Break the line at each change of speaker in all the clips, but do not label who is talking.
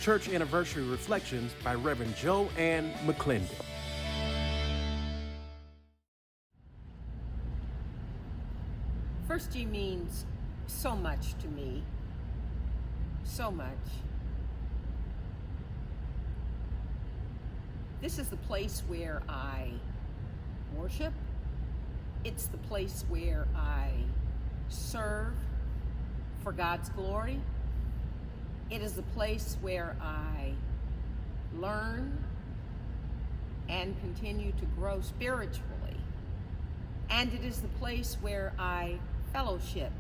Church Anniversary Reflections by Reverend JoAn McClendon.
First G means so much to me, so much. This is the place where I worship. It's the place where I serve for God's glory. It is the place where I learn and continue to grow spiritually. And it is the place where I fellowship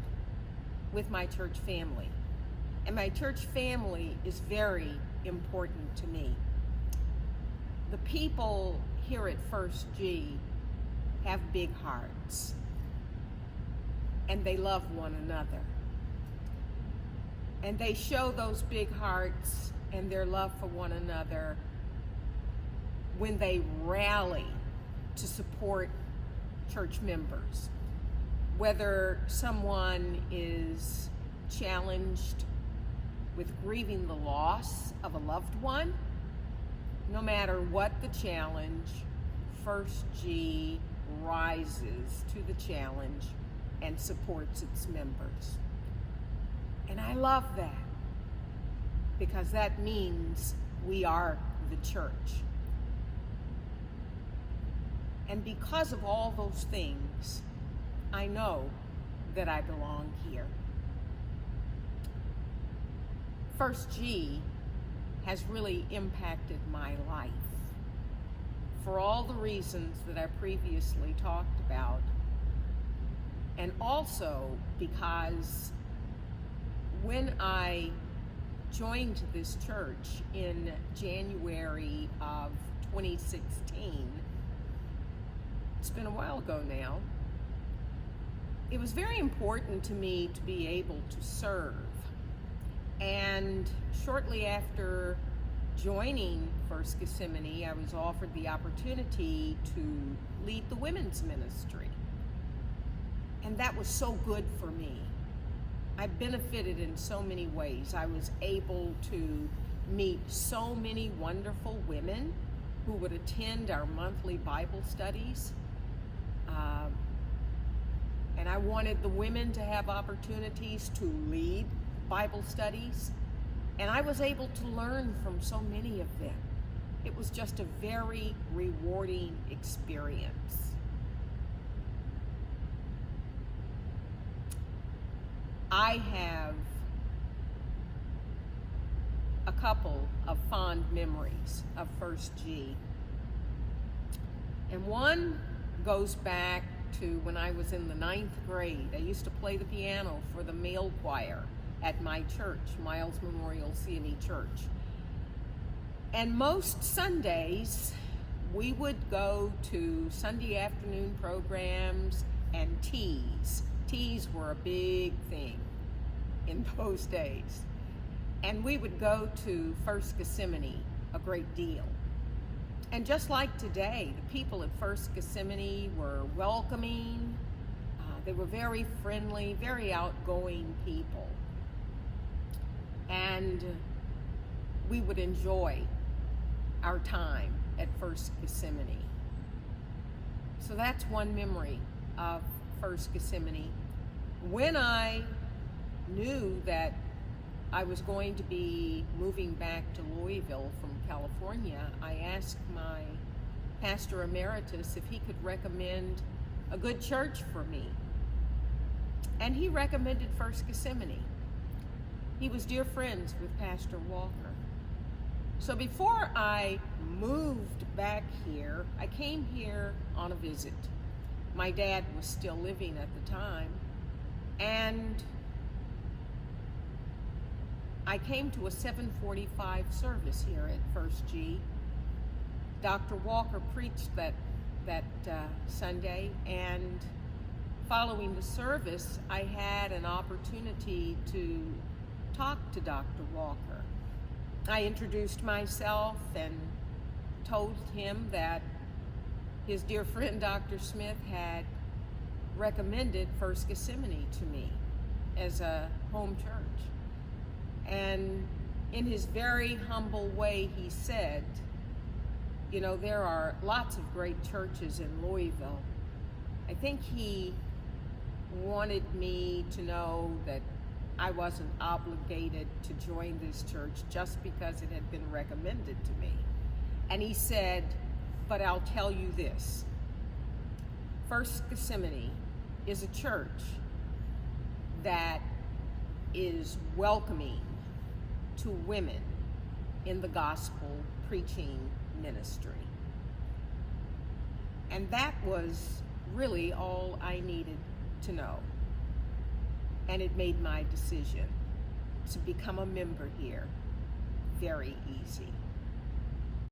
with my church family. And my church family is very important to me. The people here at First G have big hearts, and they love one another. And they show those big hearts and their love for one another when they rally to support church members. Whether someone is challenged with grieving the loss of a loved one, no matter what the challenge, First G rises to the challenge and supports its members. And I love that, because that means we are the church. And because of all those things, I know that I belong here. First G has really impacted my life for all the reasons that I previously talked about, and also because when I joined this church in January of 2016, it's been a while ago now, it was very important to me to be able to serve. And shortly after joining First Gethsemane, I was offered the opportunity to lead the women's ministry. And that was so good for me. I benefited in so many ways. I was able to meet so many wonderful women who would attend our monthly Bible studies. And I wanted the women to have opportunities to lead Bible studies. And I was able to learn from so many of them. It was just a very rewarding experience. I have a couple of fond memories of First G. And one goes back to when I was in the 9th grade. I used to play the piano for the male choir at my church, Miles Memorial CME Church. And most Sundays, we would go to Sunday afternoon programs and teas. Teas were a big thing in those days. And we would go to First Gethsemane a great deal. And just like today, the people at First Gethsemane were welcoming. They were very friendly, very outgoing people. And we would enjoy our time at First Gethsemane. So that's one memory of First Gethsemane. When I knew that I was going to be moving back to Louisville from California, I asked my pastor emeritus if he could recommend a good church for me. And he recommended First Gethsemane. He was dear friends with Pastor Walker. So before I moved back here, I came here on a visit. My dad was still living at the time, and I came to a 7:45 service here at First G. Dr. Walker preached that Sunday, and following the service, I had an opportunity to talk to Dr. Walker. I introduced myself and told him that his dear friend Dr. Smith had recommended First Gethsemane to me as a home church. And in his very humble way, he said, you know, there are lots of great churches in Louisville. I think he wanted me to know that I wasn't obligated to join this church just because it had been recommended to me. And he said, but I'll tell you this. First Gethsemane is a church that is welcoming to women in the gospel preaching ministry. And that was really all I needed to know. And it made my decision to become a member here very easy.